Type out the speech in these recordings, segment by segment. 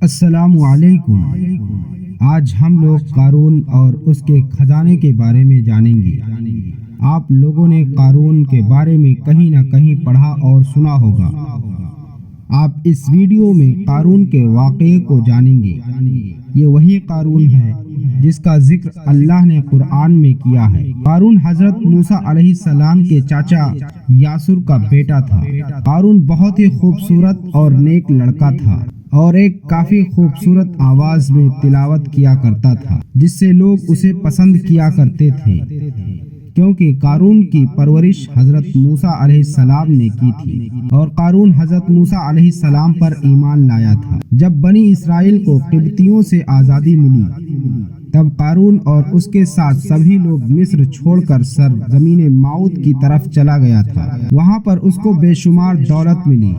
السلام علیکم۔ آج ہم لوگ قارون اور اس کے خزانے کے بارے میں جانیں گے۔ آپ لوگوں نے قارون کے بارے میں کہیں نہ کہیں پڑھا اور سنا ہوگا۔ آپ اس ویڈیو میں قارون کے واقعے کو جانیں گے۔ یہ وہی قارون ہے جس کا ذکر اللہ نے قرآن میں کیا ہے۔ قارون حضرت موسیٰ علیہ السلام کے چاچا یاسر کا بیٹا تھا۔ قارون بہت ہی خوبصورت اور نیک لڑکا تھا اور ایک کافی خوبصورت آواز میں تلاوت کیا کرتا تھا، جس سے لوگ اسے پسند کیا کرتے تھے، کیونکہ قارون کی پرورش حضرت موسیٰ علیہ السلام نے کی تھی اور قارون حضرت موسیٰ علیہ السلام پر ایمان لایا تھا۔ جب بنی اسرائیل کو قبطیوں سے آزادی ملی، تب قارون اور اس کے ساتھ سبھی لوگ مصر چھوڑ کر سرزمین موعود کی طرف چلا گیا تھا۔ وہاں پر اس کو بے شمار دولت ملی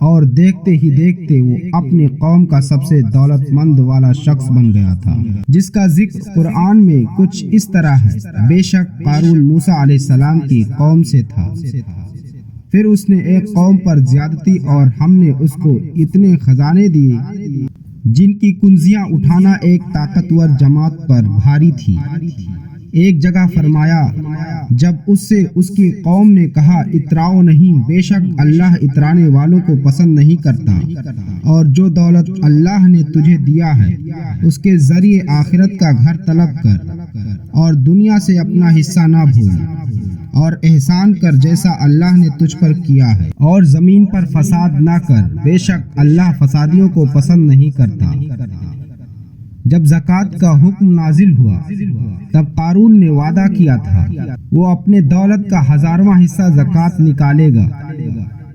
اور دیکھتے ہی دیکھتے وہ اپنی قوم کا سب سے دولت مند والا شخص بن گیا تھا، جس کا ذکر قرآن میں کچھ اس طرح ہے: بے شک قارون موسیٰ علیہ السلام کی قوم سے تھا، پھر اس نے ایک قوم پر زیادتی اور ہم نے اس کو اتنے خزانے دیے جن کی کنزیاں اٹھانا ایک طاقتور جماعت پر بھاری تھی۔ ایک جگہ فرمایا، جب اس سے اس کی قوم نے کہا اتراؤ نہیں، بے شک اللہ اترانے والوں کو پسند نہیں کرتا، اور جو دولت اللہ نے تجھے دیا ہے اس کے ذریعے آخرت کا گھر طلب کر اور دنیا سے اپنا حصہ نہ بھول، اور احسان کر جیسا اللہ نے تجھ پر کیا ہے، اور زمین پر فساد نہ کر، بے شک اللہ فسادیوں کو پسند نہیں کرتا۔ جب زکوٰۃ کا حکم نازل ہوا تب قارون نے وعدہ کیا تھا وہ اپنے دولت کا 1000واں حصہ زکوٰۃ نکالے گا۔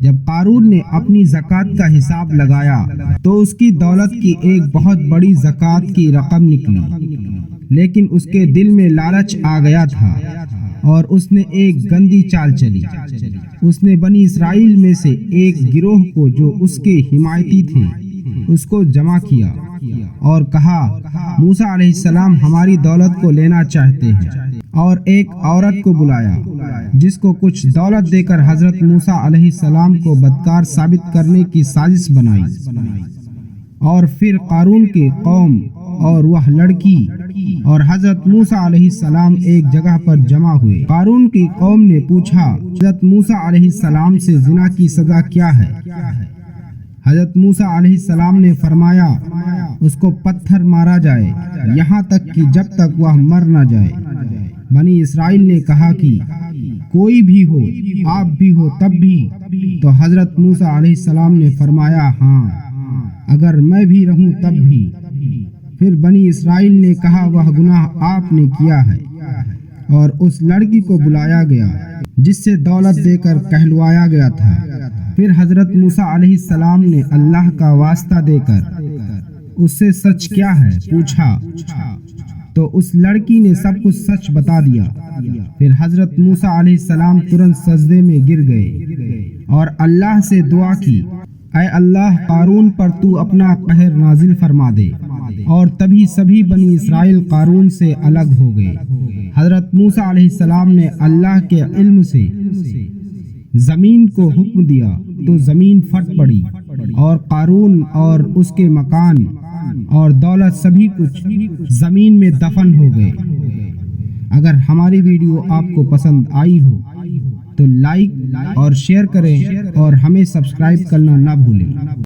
جب قارون نے اپنی زکوٰۃ کا حساب لگایا تو اس کی دولت کی ایک بہت بڑی زکوٰۃ کی رقم نکلی، لیکن اس کے دل میں لالچ آ گیا تھا اور اس نے ایک گندی چال چلی۔ اس نے بنی اسرائیل میں سے ایک گروہ کو جو اس کے حمایتی تھے اس کو جمع کیا اور کہا، موسیٰ علیہ السلام ہماری دولت کو لینا چاہتے ہیں، اور ایک عورت کو بلایا جس کو کچھ دولت دے کر حضرت موسیٰ علیہ السلام کو بدکار ثابت کرنے کی سازش بنائی۔ اور پھر قارون کی قوم اور وہ لڑکی اور حضرت موسیٰ علیہ السلام ایک جگہ پر جمع ہوئے۔ قارون کی قوم نے پوچھا، حضرت موسیٰ علیہ السلام سے زنا کی سزا کیا ہے؟ حضرت موسیٰ علیہ السلام نے فرمایا، اس کو پتھر مارا جائے یہاں تک کہ جب تک وہ مر نہ جائے۔ بنی اسرائیل نے کہا کہ کوئی بھی ہو، آپ بھی ہو تب بھی؟ تو حضرت موسیٰ علیہ السلام نے فرمایا، ہاں، اگر میں بھی رہوں تب بھی۔ پھر بنی اسرائیل نے کہا، وہ گناہ آپ نے کیا ہے، اور اس لڑکی کو بلایا گیا جس سے دولت دے کر کہلوایا گیا تھا۔ پھر حضرت موسیٰ علیہ السلام نے اللہ کا واسطہ دے کر اس سے سچ کیا ہے پوچھا، تو اس لڑکی نے سب کچھ سچ بتا دیا۔ پھر حضرت موسیٰ علیہ السلام ترنت سجدے میں گر گئے اور اللہ سے دعا کی، اے اللہ، قارون پر تو اپنا قہر نازل فرما دے۔ اور تبھی سبھی بنی اسرائیل قارون سے الگ ہو گئے۔ حضرت موسیٰ علیہ السلام نے اللہ کے علم سے زمین کو حکم دیا تو زمین پھٹ پڑی، اور قارون اور اس کے مکان اور دولت سبھی کچھ زمین میں دفن ہو گئے۔ اگر ہماری ویڈیو آپ کو پسند آئی ہو تو لائک اور شیئر کریں اور ہمیں سبسکرائب کرنا نہ بھولیں۔